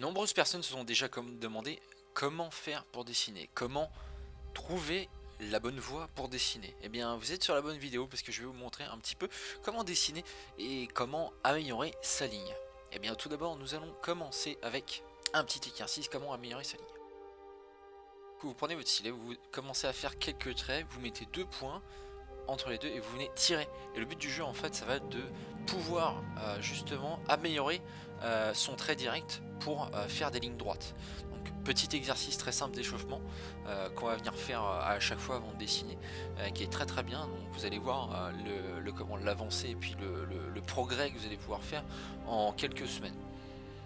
Nombreuses personnes se sont déjà demandé comment faire pour dessiner, comment trouver la bonne voie pour dessiner. Eh bien, vous êtes sur la bonne vidéo parce que je vais vous montrer un petit peu comment dessiner et comment améliorer sa ligne. Eh bien, tout d'abord, nous allons commencer avec un petit exercice, comment améliorer sa ligne. Vous prenez votre stylet, vous commencez à faire quelques traits, vous mettez 2 points entre les deux et vous venez tirer. Et le but du jeu en fait ça va être de pouvoir justement améliorer son trait direct pour faire des lignes droites. Donc petit exercice très simple d'échauffement qu'on va venir faire à chaque fois avant de dessiner, qui est très bien. Donc vous allez voir comment l'avancée et puis le progrès que vous allez pouvoir faire en quelques semaines.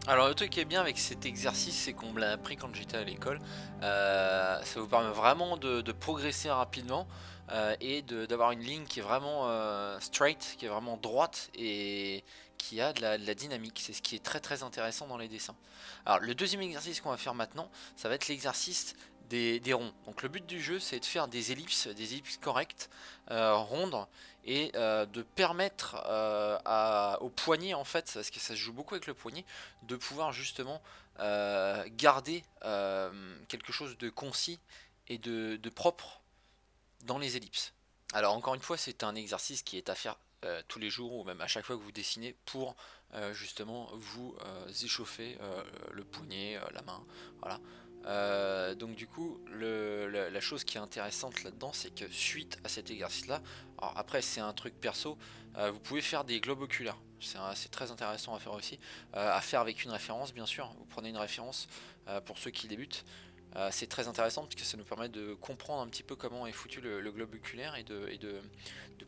Alors le truc qui est bien avec cet exercice, c'est qu'on me l'a appris quand j'étais à l'école. Ça vous permet vraiment de progresser rapidement et d'avoir une ligne qui est vraiment straight, qui est vraiment droite et qui a de la dynamique. C'est ce qui est très intéressant dans les dessins. Alors le deuxième exercice qu'on va faire maintenant, ça va être l'exercice des ronds. Donc le but du jeu, c'est de faire des ellipses correctes, rondes, et de permettre au poignet en fait, parce que ça se joue beaucoup avec le poignet, de pouvoir justement garder quelque chose de concis et de propre dans les ellipses. Alors encore une fois, c'est un exercice qui est à faire tous les jours ou même à chaque fois que vous dessinez pour justement vous échauffer le poignet, la main, voilà. Donc du coup, la chose qui est intéressante là-dedans, c'est que suite à cet exercice-là, alors après c'est un truc perso, vous pouvez faire des globes oculaires. C'est très intéressant à faire aussi, à faire avec une référence bien sûr. Vous prenez une référence pour ceux qui débutent. C'est très intéressant parce que ça nous permet de comprendre un petit peu comment est foutu le globe oculaire et de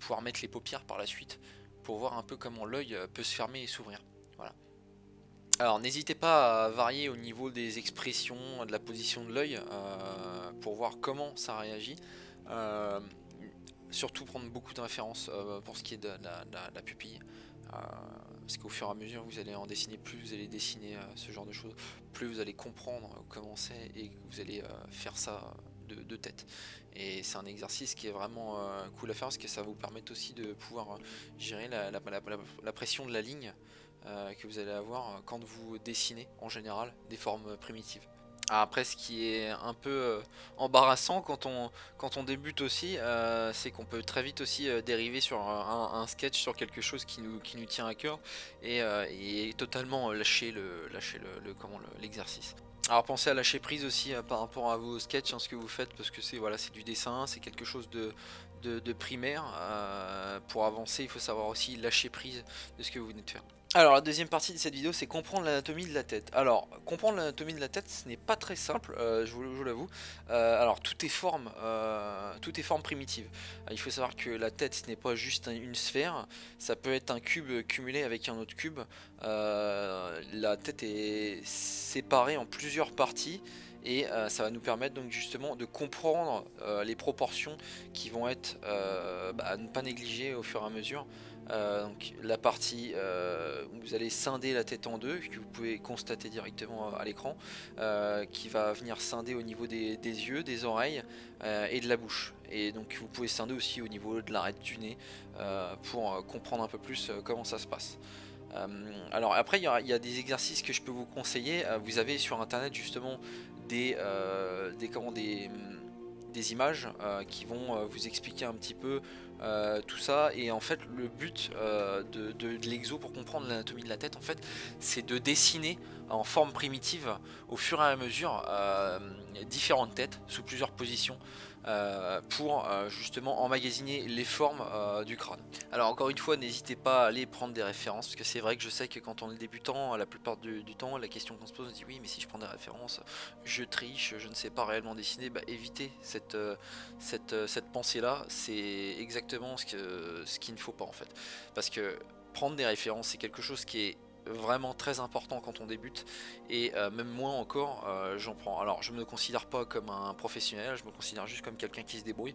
pouvoir mettre les paupières par la suite pour voir un peu comment l'œil peut se fermer et s'ouvrir. Voilà. Alors n'hésitez pas à varier au niveau des expressions, de la position de l'œil pour voir comment ça réagit. Euh, Surtout prendre beaucoup de références pour ce qui est de la pupille. Parce qu'au fur et à mesure vous allez en dessiner plus, vous allez dessiner ce genre de choses, plus vous allez comprendre comment c'est et vous allez faire ça de tête. Et c'est un exercice qui est vraiment cool à faire parce que ça va vous permettre aussi de pouvoir gérer la pression de la ligne que vous allez avoir quand vous dessinez en général des formes primitives. Après, ce qui est un peu embarrassant quand on débute aussi, c'est qu'on peut très vite aussi dériver sur un sketch, sur quelque chose qui nous tient à cœur et totalement l'exercice. Alors pensez à lâcher prise aussi par rapport à vos sketchs, ce que vous faites, parce que c'est voilà, c'est du dessin, c'est quelque chose de primaire. Pour avancer, il faut savoir aussi lâcher prise de ce que vous venez de faire. Alors la deuxième partie de cette vidéo, c'est comprendre l'anatomie de la tête. Alors comprendre l'anatomie de la tête, ce n'est pas très simple, je vous l'avoue. Alors tout est forme primitive. Il faut savoir que la tête, ce n'est pas juste une sphère, ça peut être un cube cumulé avec un autre cube. La tête est séparée en plusieurs parties. Et ça va nous permettre donc justement de comprendre les proportions qui vont être à ne pas négliger au fur et à mesure. Donc la partie où vous allez scinder la tête en deux, que vous pouvez constater directement à l'écran, qui va venir scinder au niveau des yeux, des oreilles et de la bouche. Et donc vous pouvez scinder aussi au niveau de l'arête du nez pour comprendre un peu plus comment ça se passe. Alors après il y a des exercices que je peux vous conseiller. Vous avez sur internet justement des images qui vont vous expliquer un petit peu tout ça, et en fait le but de l'exo pour comprendre l'anatomie de la tête en fait c'est de dessiner en forme primitive au fur et à mesure différentes têtes sous plusieurs positions pour justement emmagasiner les formes du crâne. Alors encore une fois, n'hésitez pas à aller prendre des références, parce que c'est vrai que je sais que quand on est débutant, la plupart du temps, la question qu'on se pose, on se dit oui mais si je prends des références, je triche, je ne sais pas réellement dessiner. Bah, évitez cette pensée là, c'est exactement ce qu'il ne faut pas en fait. Parce que prendre des références, c'est quelque chose qui est vraiment très important quand on débute, et même moi encore j'en prends. Alors je me considère pas comme un professionnel, je me considère juste comme quelqu'un qui se débrouille,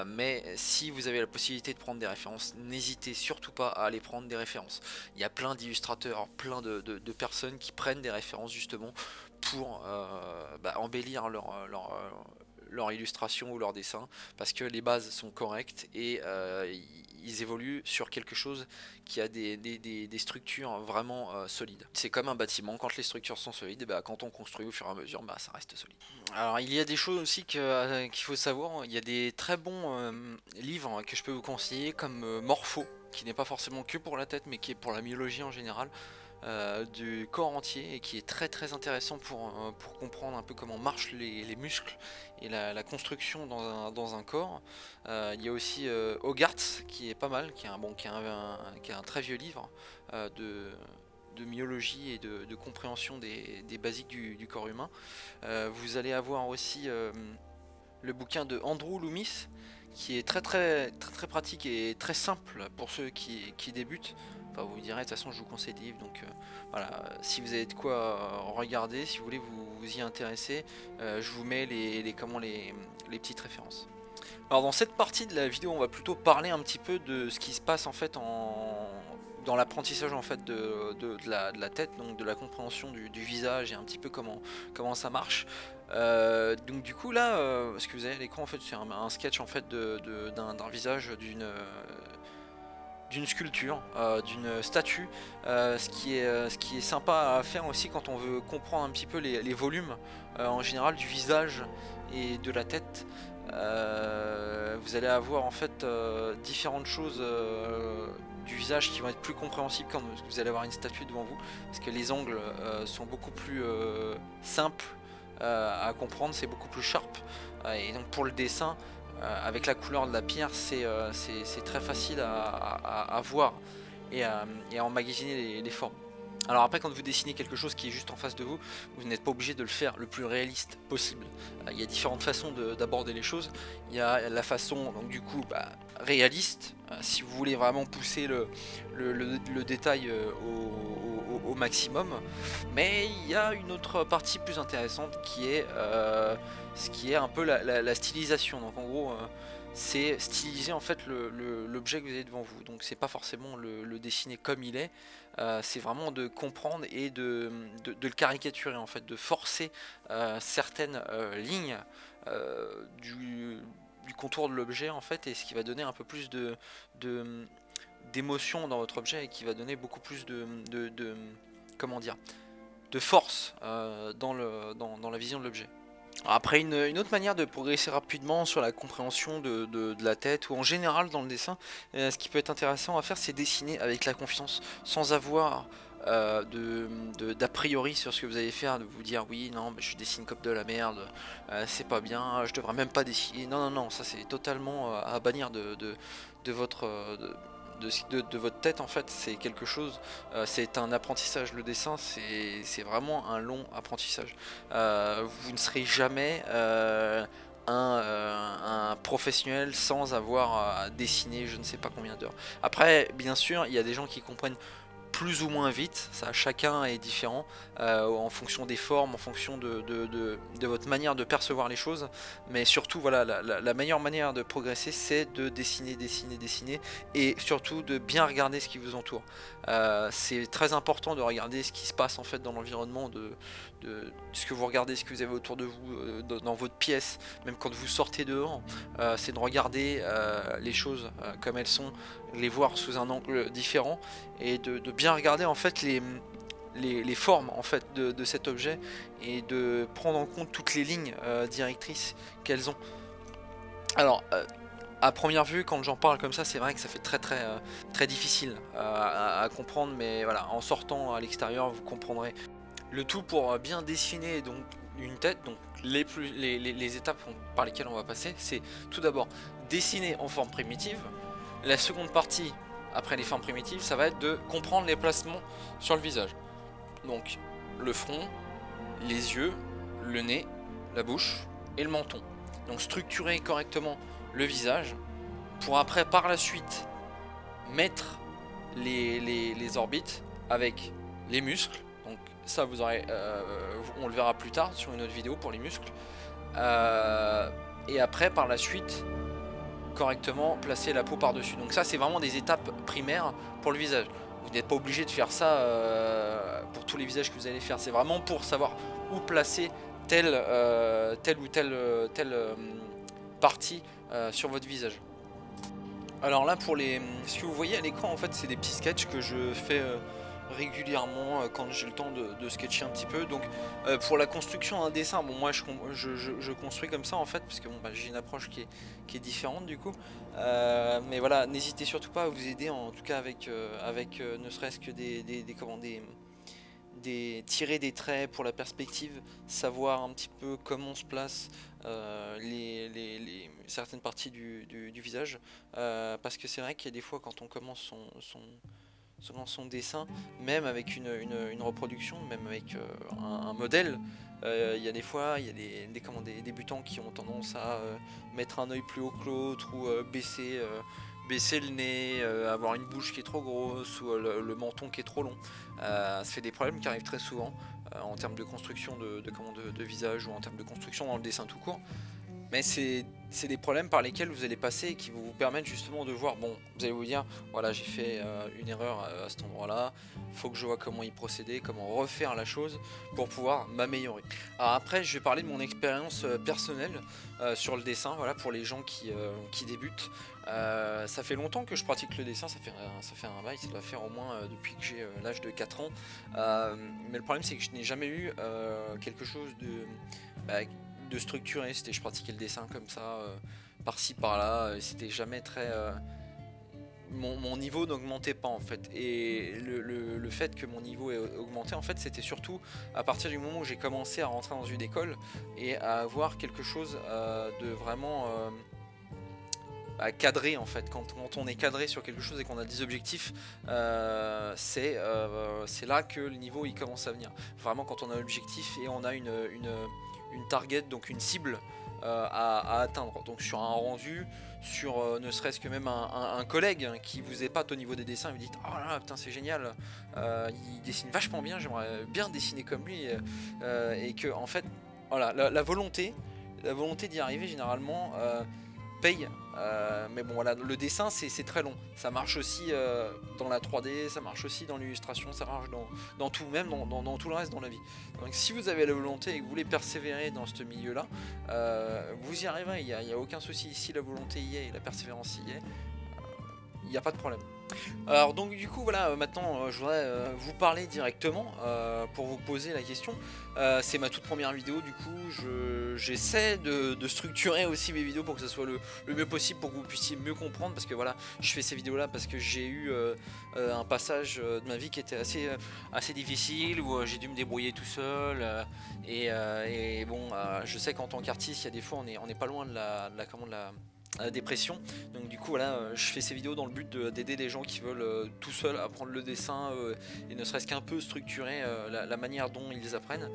mais si vous avez la possibilité de prendre des références, n'hésitez surtout pas à aller prendre des références. Il y a plein d'illustrateurs, plein de personnes qui prennent des références justement pour embellir leur illustration ou leur dessin, parce que les bases sont correctes et ils évoluent sur quelque chose qui a des structures vraiment solides. C'est comme un bâtiment, quand les structures sont solides, bah, quand on construit au fur et à mesure, bah, ça reste solide. Alors il y a des choses aussi qu'il faut savoir, il y a des très bons livres que je peux vous conseiller comme Morpho, qui n'est pas forcément que pour la tête mais qui est pour la myologie en général. Du corps entier et qui est très intéressant pour comprendre un peu comment marchent les muscles et la construction dans un corps. Il y a aussi Hogarth qui est pas mal, qui est un très vieux livre de myologie et de compréhension des basiques du corps humain. Vous allez avoir aussi le bouquin de Andrew Loomis qui est très pratique et très simple pour ceux qui débutent. Enfin, vous me direz, de toute façon je vous conseille des livres, donc voilà, si vous avez de quoi regarder, si vous voulez vous y intéresser, je vous mets les petites références. Alors dans cette partie de la vidéo, on va plutôt parler un petit peu de ce qui se passe en fait dans l'apprentissage en fait de la tête, donc de la compréhension du visage et un petit peu comment ça marche. Donc du coup là, ce que vous avez à l'écran en fait, c'est un sketch en fait d'un visage d'une sculpture, d'une statue, ce qui est sympa à faire aussi quand on veut comprendre un petit peu les volumes en général du visage et de la tête. Vous allez avoir en fait différentes choses du visage qui vont être plus compréhensibles quand vous allez avoir une statue devant vous, parce que les angles sont beaucoup plus simples à comprendre, c'est beaucoup plus sharp, et donc pour le dessin, avec la couleur de la pierre, c'est très facile à voir et à emmagasiner les formes. Alors après, quand vous dessinez quelque chose qui est juste en face de vous, vous n'êtes pas obligé de le faire le plus réaliste possible. Il y a différentes façons d'aborder les choses. Il y a la façon, donc du coup, réaliste, si vous voulez vraiment pousser le détail au maximum. Mais il y a une autre partie plus intéressante qui est ce qui est un peu la stylisation. Donc en gros, c'est styliser en fait l'objet que vous avez devant vous. Donc c'est pas forcément le dessiner comme il est, c'est vraiment de comprendre et de le caricaturer en fait, de forcer certaines lignes du contour de l'objet en fait, et ce qui va donner un peu plus d'émotion dans votre objet et qui va donner beaucoup plus comment dire, de force dans la vision de l'objet. Après, une autre manière de progresser rapidement sur la compréhension de la tête, ou en général dans le dessin, ce qui peut être intéressant à faire, c'est dessiner avec la confiance, sans avoir d'a priori sur ce que vous allez faire, de vous dire oui, non, je dessine comme de la merde, c'est pas bien, je devrais même pas dessiner. Non, ça c'est totalement à bannir de votre... de votre tête en fait. C'est quelque chose, c'est un apprentissage. Le dessin, c'est vraiment un long apprentissage. Vous ne serez jamais un professionnel sans avoir dessiné je ne sais pas combien d'heures. Après, bien sûr, il y a des gens qui comprennent plus ou moins vite, ça chacun est différent en fonction des formes, en fonction de votre manière de percevoir les choses, mais surtout voilà, la meilleure manière de progresser, c'est de dessiner et surtout de bien regarder ce qui vous entoure. C'est très important de regarder ce qui se passe en fait dans l'environnement, de ce que vous regardez, ce que vous avez autour de vous, dans votre pièce, même quand vous sortez dehors, c'est de regarder les choses comme elles sont, les voir sous un angle différent et de bien regarder en fait les formes en fait de cet objet et de prendre en compte toutes les lignes directrices qu'elles ont. Alors à première vue, quand j'en parle comme ça, c'est vrai que ça fait très difficile à comprendre, mais voilà, en sortant à l'extérieur, vous comprendrez. Le tout pour bien dessiner donc une tête, donc les étapes par lesquelles on va passer, c'est tout d'abord dessiner en forme primitive. La seconde partie, après les formes primitives, ça va être de comprendre les placements sur le visage. Donc le front, les yeux, le nez, la bouche et le menton. Donc structurer correctement le visage pour après par la suite mettre les orbites avec les muscles. Donc ça vous aurez, on le verra plus tard sur une autre vidéo pour les muscles. Et après par la suite correctement placer la peau par dessus. Donc ça c'est vraiment des étapes primaires pour le visage. Vous n'êtes pas obligé de faire ça pour tous les visages que vous allez faire. C'est vraiment pour savoir où placer telle ou telle partie sur votre visage. Alors là pour ce que vous voyez à l'écran en fait c'est des petits sketchs que je fais régulièrement quand j'ai le temps de sketcher un petit peu. Donc pour la construction d'un dessin, bon moi je construis comme ça en fait parce que bon, bah, j'ai une approche qui est différente du coup. Mais voilà, n'hésitez surtout pas à vous aider en tout cas avec, ne serait-ce que tirer des traits pour la perspective, savoir un petit peu comment se place certaines parties du visage, parce que c'est vrai qu'il y a des fois quand on commence son dessin, même avec une reproduction, même avec un modèle, il y a des fois, il y a des débutants qui ont tendance à mettre un œil plus haut que l'autre ou baisser le nez, avoir une bouche qui est trop grosse ou le menton qui est trop long. Ça fait des problèmes qui arrivent très souvent en termes de construction de visage ou en termes de construction dans le dessin tout court. Mais c'est des problèmes par lesquels vous allez passer et qui vont vous permettre justement de voir, bon, vous allez vous dire, voilà, j'ai fait une erreur à cet endroit-là, il faut que je vois comment y procéder, comment refaire la chose pour pouvoir m'améliorer. Alors après, je vais parler de mon expérience personnelle sur le dessin, voilà, pour les gens qui débutent. Ça fait longtemps que je pratique le dessin, ça fait un bail, ça doit faire au moins depuis que j'ai l'âge de 4 ans. Mais le problème c'est que je n'ai jamais eu quelque chose de structuré, je pratiquais le dessin comme ça, par-ci par-là, c'était jamais très... mon niveau n'augmentait pas en fait, et le fait que mon niveau ait augmenté en fait c'était surtout à partir du moment où j'ai commencé à rentrer dans une école et à avoir quelque chose de vraiment cadré en fait. Quand on est cadré sur quelque chose et qu'on a des objectifs, c'est là que le niveau il commence à venir. Vraiment quand on a un objectif et on a une target, donc une cible à atteindre. Donc sur un rendu, sur ne serait-ce que même un collègue qui vous épate au niveau des dessins, et vous dites oh là là putain c'est génial, il dessine vachement bien, j'aimerais bien dessiner comme lui, et que en fait voilà la volonté d'y arriver généralement paye. Mais bon voilà, le dessin c'est très long, ça marche aussi dans la 3D, ça marche aussi dans l'illustration, ça marche dans tout, même dans tout le reste dans la vie. Donc si vous avez la volonté et que vous voulez persévérer dans ce milieu là, vous y arriverez, il n'y a aucun souci. Si la volonté y est et la persévérance y est, il n'y a pas de problème. Alors donc du coup voilà, maintenant je voudrais vous parler directement pour vous poser la question. C'est ma toute première vidéo, du coup j'essaie de structurer aussi mes vidéos pour que ce soit le mieux possible, pour que vous puissiez mieux comprendre, parce que voilà, je fais ces vidéos là parce que j'ai eu un passage de ma vie qui était assez difficile, où j'ai dû me débrouiller tout seul, et bon, je sais qu'en tant qu'artiste il y a des fois on n'est pas loin de la dépression. Donc du coup voilà, je fais ces vidéos dans le but d'aider les gens qui veulent tout seuls apprendre le dessin, et ne serait-ce qu'un peu structurer la manière dont ils apprennent,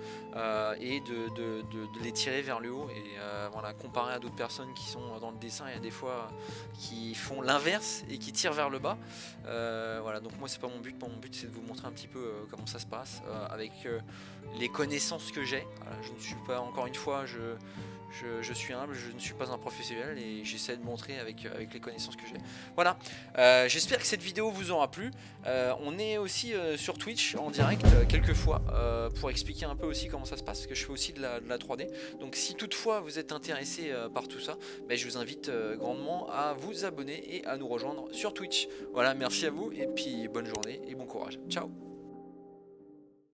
et de les tirer vers le haut, et voilà, comparé à d'autres personnes qui sont dans le dessin, il y a des fois qui font l'inverse et qui tirent vers le bas. Voilà, donc moi c'est pas mon but, c'est de vous montrer un petit peu comment ça se passe avec les connaissances que j'ai. Voilà, je ne suis pas, encore une fois, je suis humble, je ne suis pas un professionnel, et j'essaie de montrer avec les connaissances que j'ai. Voilà, j'espère que cette vidéo vous aura plu. On est aussi sur Twitch en direct quelques fois pour expliquer un peu aussi comment ça se passe, parce que je fais aussi de la 3D. Donc si toutefois vous êtes intéressé par tout ça, ben, je vous invite grandement à vous abonner et à nous rejoindre sur Twitch. Voilà, merci à vous, et puis bonne journée et bon courage. Ciao.